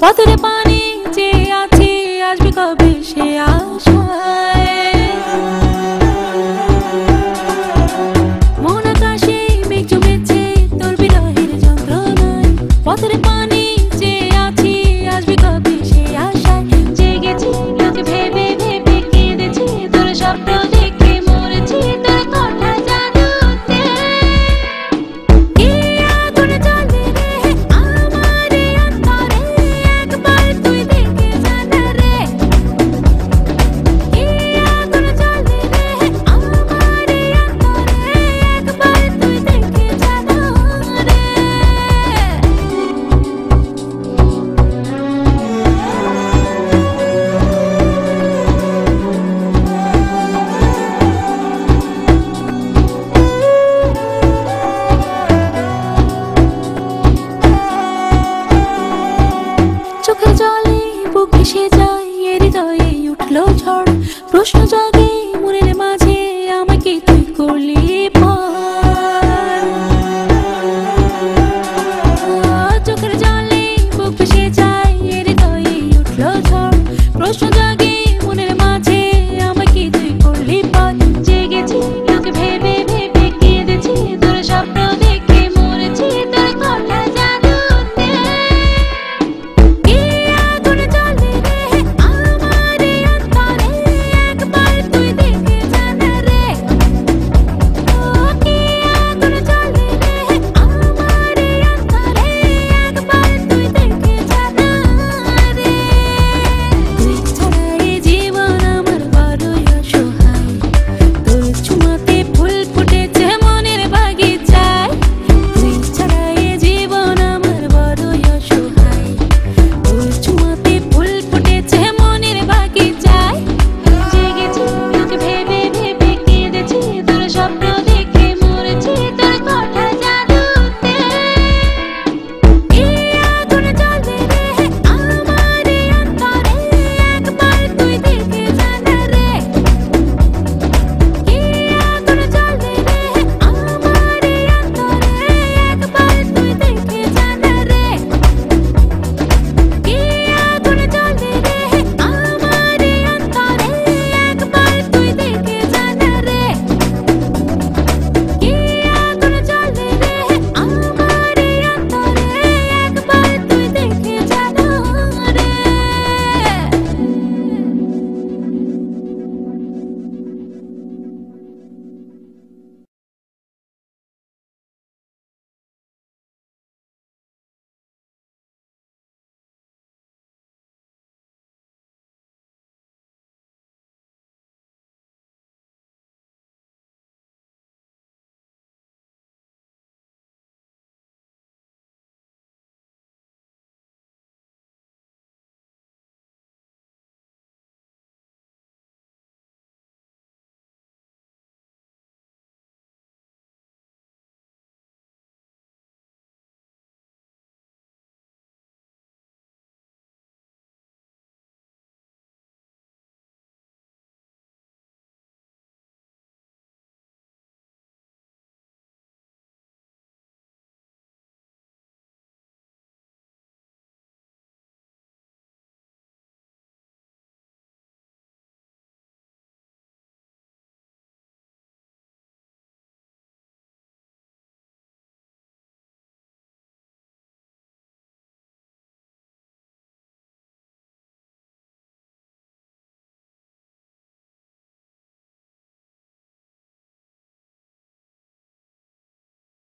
পথের পানি চেয়ে আছি, আসবে কবে সে আশায়। মন আকাশে মেঘ জমেছে তোর বিরহের যন্ত্রণায়। পথের পানি চেয়ে আছি, আসবে কবে সে আশায়। জেগেছি তোকে ভেবে ভেবে কেঁদেছি, তোর স্বপ্ন দেখে মরেছি তোর কথা জাদুতে। কি আগুন জ্বলে রে আমার এই অন্তরে, একবার তুই দেখে জানা রে। কি আগুন জ্বলে রে আমার এই অন্তরে, একবার তুই দেখে জানা রে। চোখের জলে বুক ভেসে যায়, এ হৃদয়ে উঠলো ঝড়। প্রশ্ন জাগে মনে